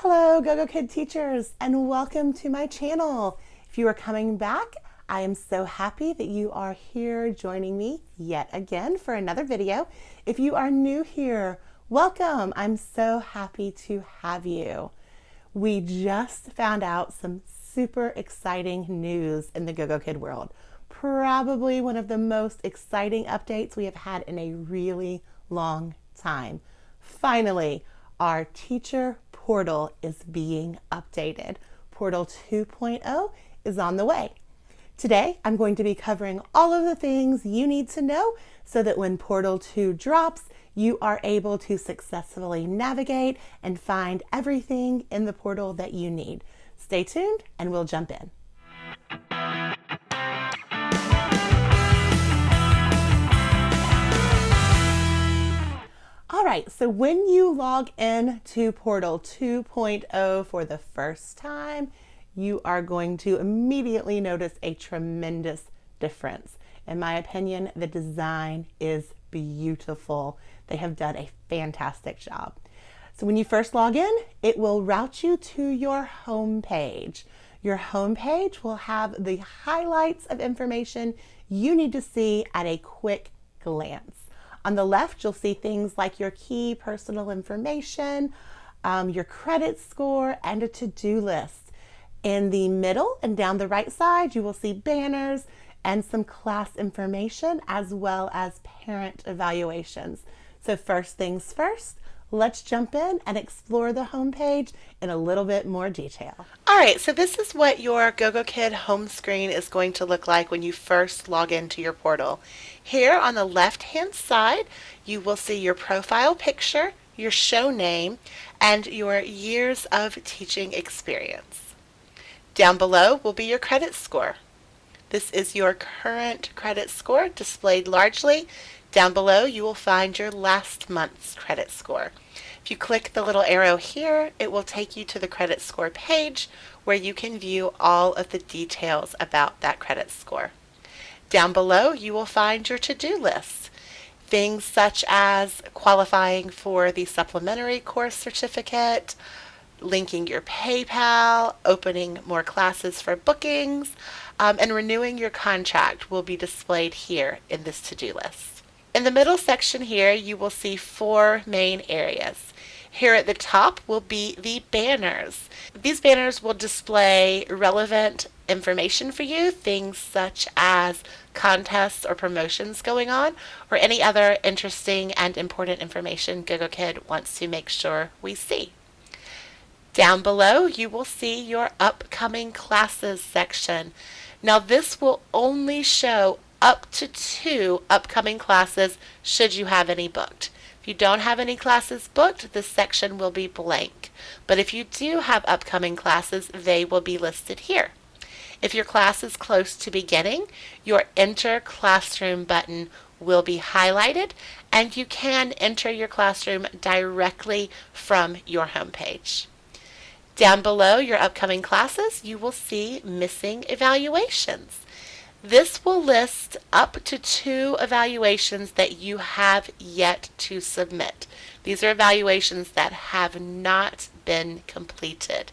Hello, Gogokid teachers, and welcome to my channel. If you are coming back, I am so happy that you are here joining me yet again for another video. If you are new here, welcome. I'm so happy to have you. We just found out some super exciting news in the Gogokid world. Probably one of the most exciting updates we have had in a really long time. Finally, our teacher portal is being updated. Portal 2.0 is on the way. Today, I'm going to be covering all of the things you need to know so that when Portal 2 drops, you are able to successfully navigate and find everything in the portal that you need. Stay tuned and we'll jump in. All right, so when you log in to Portal 2.0 for the first time, you are going to immediately notice a tremendous difference. In my opinion, the design is beautiful. They have done a fantastic job. So when you first log in, it will route you to your home page. Your home page will have the highlights of information you need to see at a quick glance. On the left, you'll see things like your key personal information, your credit score, and a to-do list. In the middle and down the right side, you will see banners and some class information as well as parent evaluations. So first things first, let's jump in and explore the homepage in a little bit more detail. All right, so this is what your Gogokid home screen is going to look like when you first log into your portal. Here on the left-hand side, you will see your profile picture, your show name, and your years of teaching experience. Down below will be your credit score. This is your current credit score displayed largely. Down below, you will find your last month's credit score. If you click the little arrow here, it will take you to the credit score page where you can view all of the details about that credit score. Down below, you will find your to-do list. Things such as qualifying for the supplementary course certificate, linking your PayPal, opening more classes for bookings, and renewing your contract will be displayed here in this to-do list. In the middle section here, you will see four main areas. Here at the top will be the banners. These banners will display relevant information for you, things such as contests or promotions going on, or any other interesting and important information Gogokid wants to make sure we see. Down below, you will see your upcoming classes section. Now this will only show up to 2 upcoming classes should you have any booked. If you don't have any classes booked, this section will be blank. But if you do have upcoming classes, they will be listed here. If your class is close to beginning, your Enter Classroom button will be highlighted, and you can enter your classroom directly from your homepage. Down below your upcoming classes, you will see Missing Evaluations. This will list up to 2 evaluations that you have yet to submit. These are evaluations that have not been completed.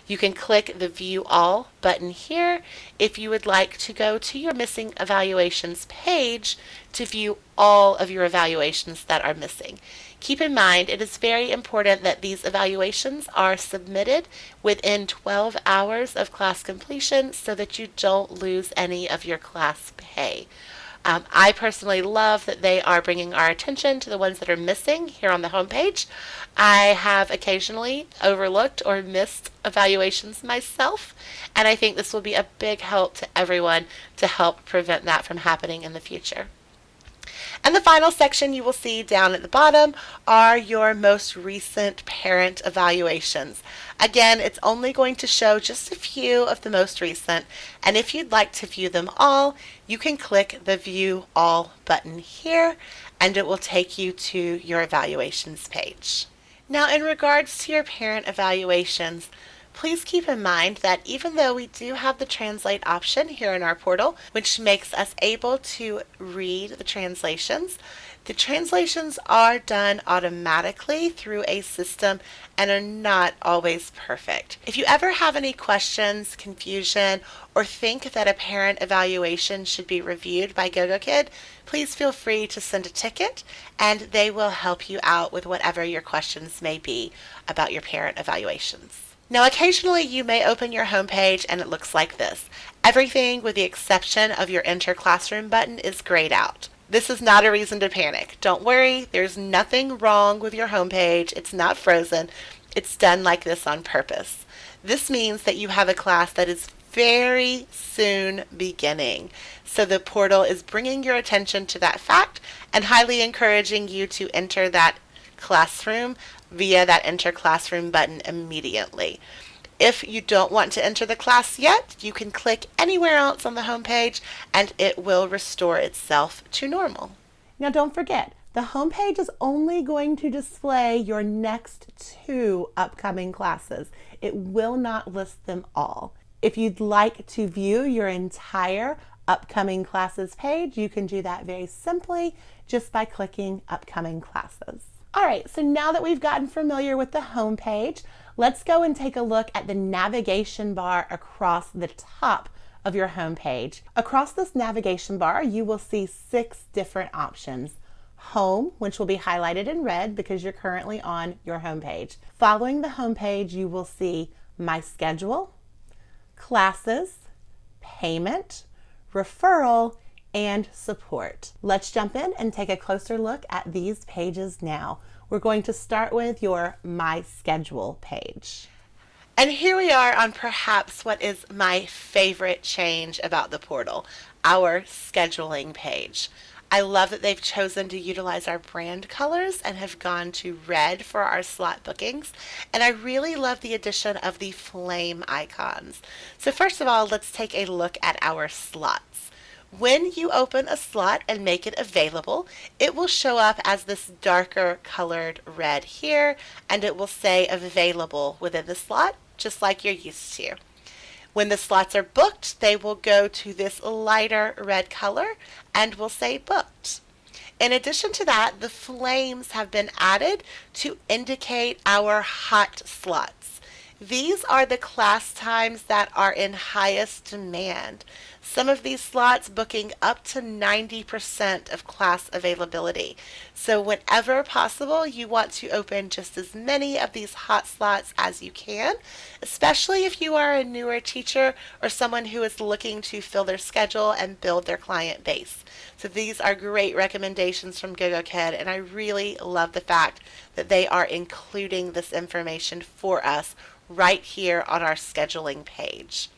You can click the View All button here if you would like to go to your Missing Evaluations page to view all of your evaluations that are missing. Keep in mind, it is very important that these evaluations are submitted within 12 hours of class completion so that you don't lose any of your class pay. I personally love that they are bringing our attention to the ones that are missing here on the homepage. I have occasionally overlooked or missed evaluations myself, and I think this will be a big help to everyone to help prevent that from happening in the future. And the final section you will see down at the bottom are your most recent parent evaluations. Again, it's only going to show just a few of the most recent, and if you'd like to view them all, you can click the View All button here, and it will take you to your evaluations page. Now, in regards to your parent evaluations, please keep in mind that even though we do have the translate option here in our portal, which makes us able to read the translations, The translations are done automatically through a system and are not always perfect. If you ever have any questions, confusion, or think that a parent evaluation should be reviewed by Gogokid, please feel free to send a ticket and they will help you out with whatever your questions may be about your parent evaluations. Now, occasionally you may open your homepage and it looks like this. Everything with the exception of your Enter Classroom button is grayed out. This is not a reason to panic. Don't worry, there's nothing wrong with your homepage. It's not frozen. It's done like this on purpose. This means that you have a class that is very soon beginning. So the portal is bringing your attention to that fact and highly encouraging you to enter that classroom via that Enter Classroom button immediately. If you don't want to enter the class yet, you can click anywhere else on the homepage and it will restore itself to normal. Now don't forget, the homepage is only going to display your next 2 upcoming classes. It will not list them all. If you'd like to view your entire upcoming classes page, you can do that very simply just by clicking upcoming classes. All right, so now that we've gotten familiar with the home page, let's go and take a look at the navigation bar across the top of your home page. Across this navigation bar, you will see 6 different options. Home, which will be highlighted in red because you're currently on your home page. Following the home page, you will see My Schedule, Classes, Payment, Referral, and Support. Let's jump in and take a closer look at these pages now. We're going to start with your My Schedule page. And here we are on perhaps what is my favorite change about the portal, our scheduling page. I love that they've chosen to utilize our brand colors and have gone to red for our slot bookings. And I really love the addition of the flame icons. So first of all, let's take a look at our slots. When you open a slot and make it available, it will show up as this darker colored red here, and it will say available within the slot, just like you're used to. When the slots are booked, they will go to this lighter red color and will say booked. In addition to that, the flames have been added to indicate our hot slots. These are the class times that are in highest demand. Some of these slots booking up to 90% of class availability. So whenever possible, you want to open just as many of these hot slots as you can, especially if you are a newer teacher or someone who is looking to fill their schedule and build their client base. So these are great recommendations from Gogokid, and I really love the fact that they are including this information for us right here on our scheduling page.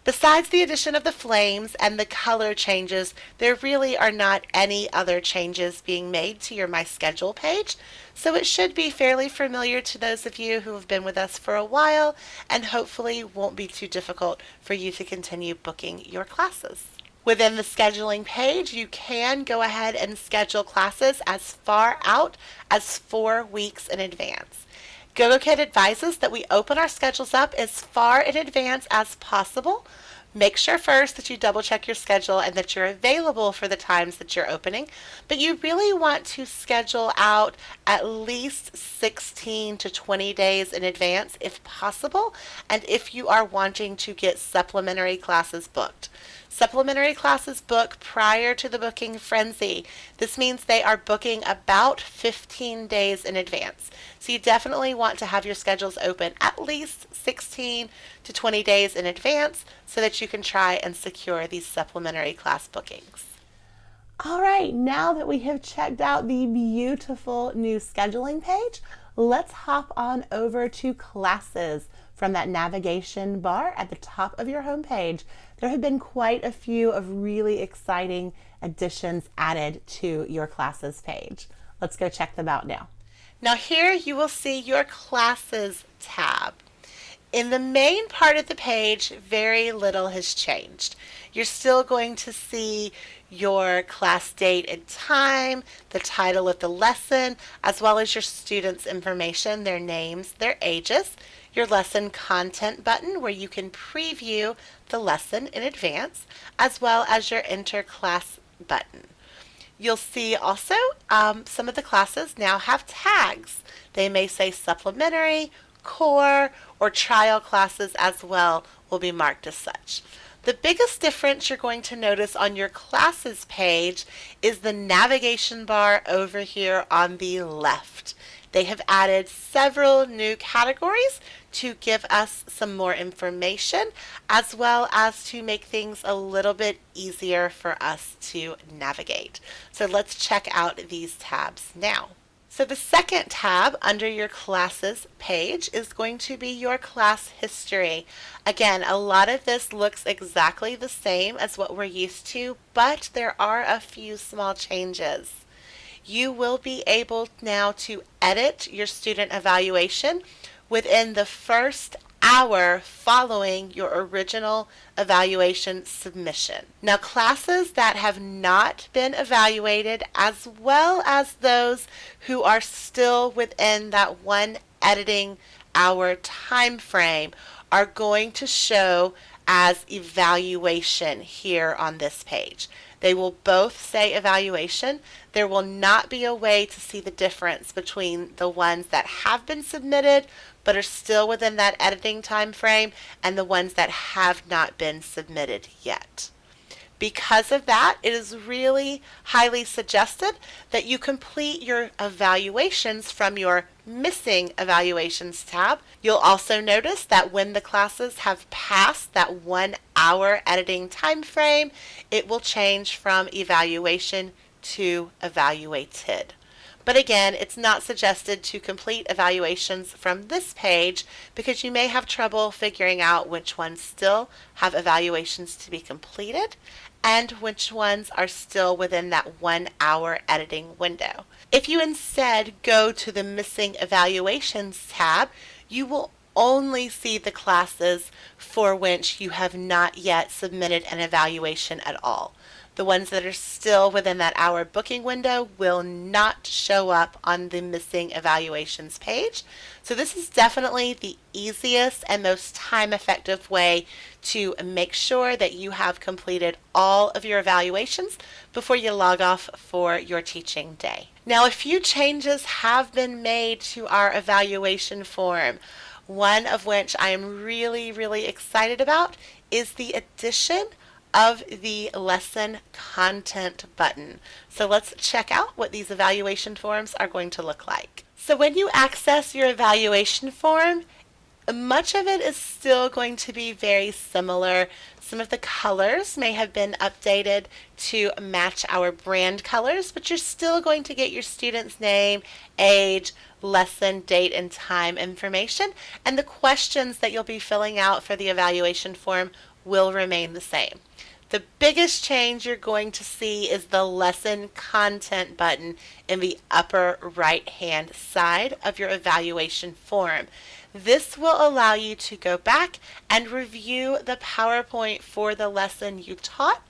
Besides the addition of the flames and the color changes, there really are not any other changes being made to your My Schedule page, so it should be fairly familiar to those of you who have been with us for a while and hopefully won't be too difficult for you to continue booking your classes. Within the scheduling page, you can go ahead and schedule classes as far out as 4 weeks in advance. Gogokid advises that we open our schedules up as far in advance as possible. Make sure first that you double check your schedule and that you're available for the times that you're opening, but you really want to schedule out at least 16 to 20 days in advance if possible, and if you are wanting to get supplementary classes booked. Supplementary classes book prior to the booking frenzy. This means they are booking about 15 days in advance. So you definitely want to have your schedules open at least 16 to 20 days in advance so that you can try and secure these supplementary class bookings. All right, now that we have checked out the beautiful new scheduling page, let's hop on over to classes from that navigation bar at the top of your homepage. There have been quite a few of really exciting additions added to your classes page. Let's go check them out now. Now here you will see your classes tab. In the main part of the page, very little has changed. You're still going to see your class date and time, the title of the lesson, as well as your students' information, their names, their ages, your lesson content button where you can preview the lesson in advance, as well as your enter class button. You'll see also some of the classes now have tags. They may say supplementary, core, or trial classes as well will be marked as such. The biggest difference you're going to notice on your classes page is the navigation bar over here on the left. They have added several new categories to give us some more information, as well as to make things a little bit easier for us to navigate. So let's check out these tabs now. So the second tab under your classes page is going to be your class history. Again, a lot of this looks exactly the same as what we're used to, but there are a few small changes. You will be able now to edit your student evaluation within the first hour following your original evaluation submission. Now, classes that have not been evaluated, as well as those who are still within that 1 editing hour time frame, are going to show as evaluation here on this page. They will both say evaluation. There will not be a way to see the difference between the ones that have been submitted but are still within that editing time frame and the ones that have not been submitted yet. Because of that, it is really highly suggested that you complete your evaluations from your Missing Evaluations tab. You'll also notice that when the classes have passed that 1 hour editing time frame, it will change from evaluation to evaluated. But again, it's not suggested to complete evaluations from this page because you may have trouble figuring out which ones still have evaluations to be completed and which ones are still within that 1 hour editing window. If you instead go to the Missing Evaluations tab, you will only see the classes for which you have not yet submitted an evaluation at all. The ones that are still within that hour booking window will not show up on the Missing Evaluations page. So this is definitely the easiest and most time-effective way to make sure that you have completed all of your evaluations before you log off for your teaching day. Now, a few changes have been made to our evaluation form. One of which I am really excited about is the addition of the lesson content button. So let's check out what these evaluation forms are going to look like. So when you access your evaluation form, much of it is still going to be very similar. Some of the colors may have been updated to match our brand colors, but you're still going to get your student's name, age, lesson, date, and time information, and the questions that you'll be filling out for the evaluation form will remain the same. The biggest change you're going to see is the lesson content button in the upper right hand side of your evaluation form. This will allow you to go back and review the PowerPoint for the lesson you taught,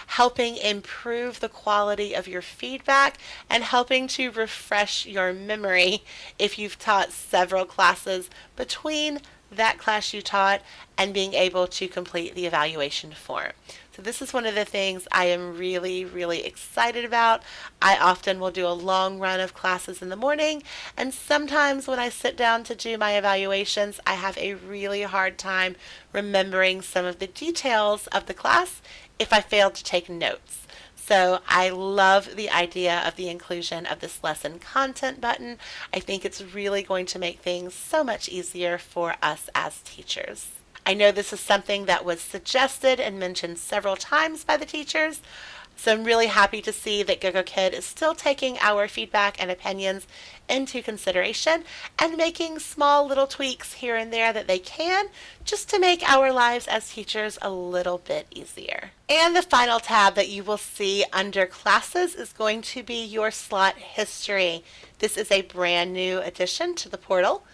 helping improve the quality of your feedback and helping to refresh your memory if you've taught several classes between that class you taught and being able to complete the evaluation form. So this is one of the things I am really excited about. I often will do a long run of classes in the morning, and sometimes when I sit down to do my evaluations, I have a really hard time remembering some of the details of the class if I fail to take notes. So I love the idea of the inclusion of this lesson content button. I think it's really going to make things so much easier for us as teachers. I know this is something that was suggested and mentioned several times by the teachers, so I'm really happy to see that Gogokid is still taking our feedback and opinions into consideration and making small little tweaks here and there that they can just to make our lives as teachers a little bit easier. And the final tab that you will see under classes is going to be your slot history. This is a brand new addition to the portal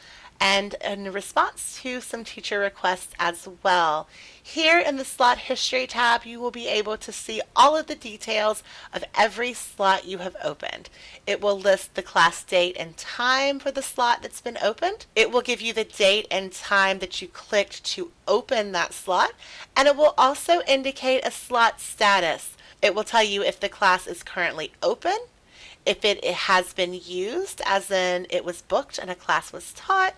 and in response to some teacher requests as well. Here in the slot history tab, you will be able to see all of the details of every slot you have opened. It will list the class date and time for the slot that's been opened. It will give you the date and time that you clicked to open that slot, and it will also indicate a slot status. It will tell you if the class is currently open, if it has been used, as in it was booked and a class was taught,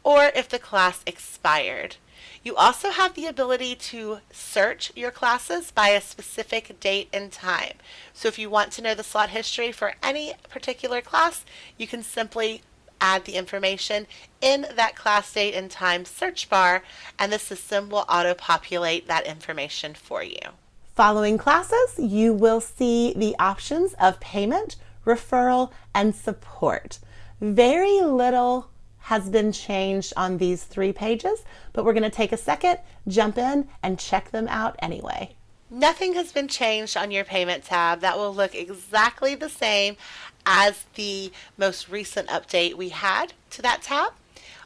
or if the class expired. You also have the ability to search your classes by a specific date and time. So if you want to know the slot history for any particular class, you can simply add the information in that class date and time search bar, and the system will auto-populate that information for you. Following classes, you will see the options of payment, referral, and support. Very little has been changed on these 3 pages, but we're going to take a second, jump in, and check them out anyway. Nothing has been changed on your payment tab. That will look exactly the same as the most recent update we had to that tab.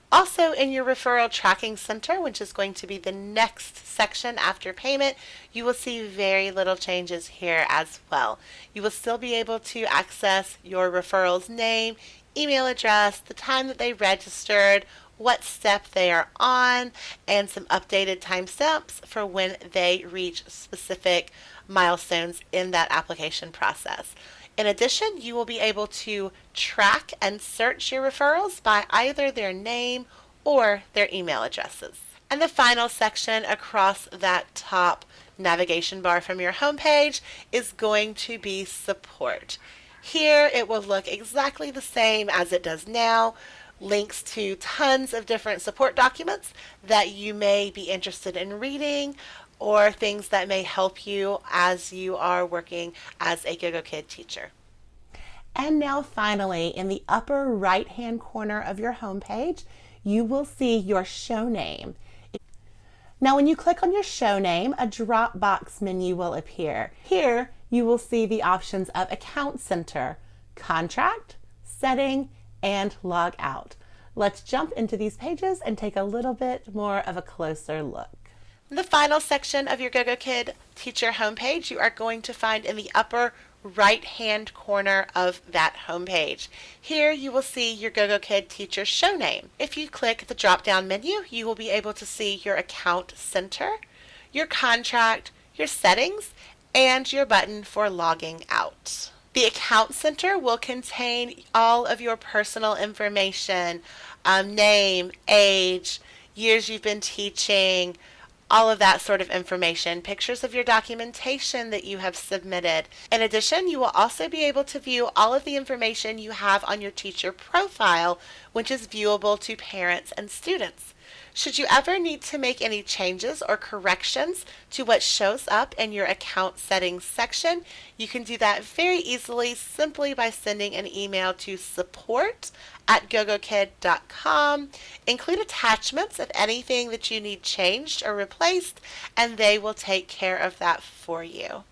Also, in your referral tracking center, which is going to be the next section after payment, you will see very little changes here as well. You will still be able to access your referral's name, email address, the time that they registered, what step they are on, and some updated timestamps for when they reach specific milestones in that application process. In addition, you will be able to track and search your referrals by either their name or their email addresses. And the final section across that top navigation bar from your homepage is going to be support. Here it will look exactly the same as it does now. Links to tons of different support documents that you may be interested in reading, or things that may help you as you are working as a Gogokid teacher. And now finally, in the upper right-hand corner of your homepage, you will see your show name. Now when you click on your show name, a drop-box menu will appear. Here you will see the options of Account Center, Contract, Setting, and Log Out. Let's jump into these pages and take a little bit more of a closer look. The final section of your Gogokid teacher homepage you are going to find in the upper right-hand corner of that homepage. Here you will see your Gogokid teacher show name. If you click the drop-down menu, you will be able to see your Account Center, your Contract, your Settings, and your button for logging out. The Account Center will contain all of your personal information, name, age, years you've been teaching, all of that sort of information, pictures of your documentation that you have submitted. In addition, you will also be able to view all of the information you have on your teacher profile, which is viewable to parents and students. Should you ever need to make any changes or corrections to what shows up in your account settings section, you can do that very easily simply by sending an email to support@gogokid.com. Include attachments of anything that you need changed or replaced, and they will take care of that for you.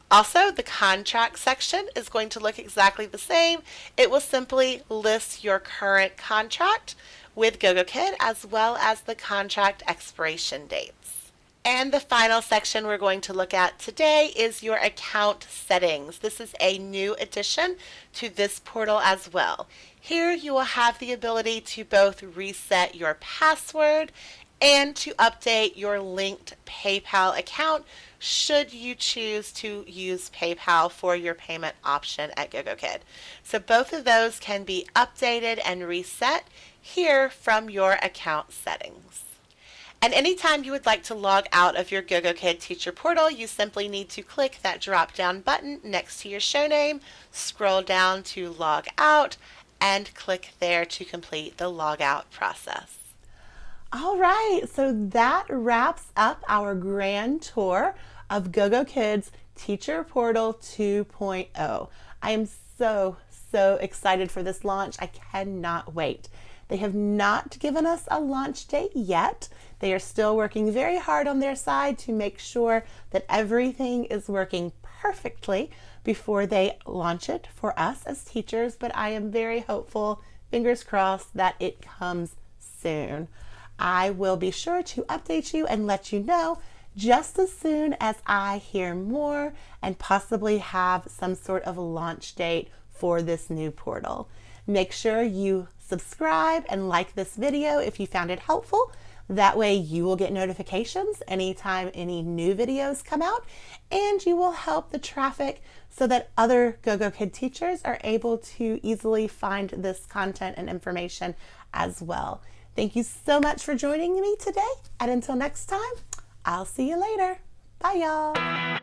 Also, the contract section is going to look exactly the same. It will simply list your current contract with Gogokid as well as the contract expiration dates. And the final section we're going to look at today is your account settings. This is a new addition to this portal as well. Here you will have the ability to both reset your password and to update your linked PayPal account should you choose to use PayPal for your payment option at Gogokid. So both of those can be updated and reset here from your account settings. And anytime you would like to log out of your Gogokid teacher portal, you simply need to click that drop down button next to your show name, scroll down to log out, and click there to complete the log out process. All right, so that wraps up our grand tour of Gogokid's Teacher Portal 2.0. I am so excited for this launch. I cannot wait. They have not given us a launch date yet. They are still working very hard on their side to make sure that everything is working perfectly before they launch it for us as teachers, but I am very hopeful, fingers crossed, that it comes soon. I will be sure to update you and let you know just as soon as I hear more and possibly have some sort of a launch date for this new portal. Make sure you subscribe and like this video if you found it helpful. That way you will get notifications anytime any new videos come out, and you will help the traffic so that other Gogokid teachers are able to easily find this content and information as well. Thank you so much for joining me today, and until next time, I'll see you later. Bye, y'all.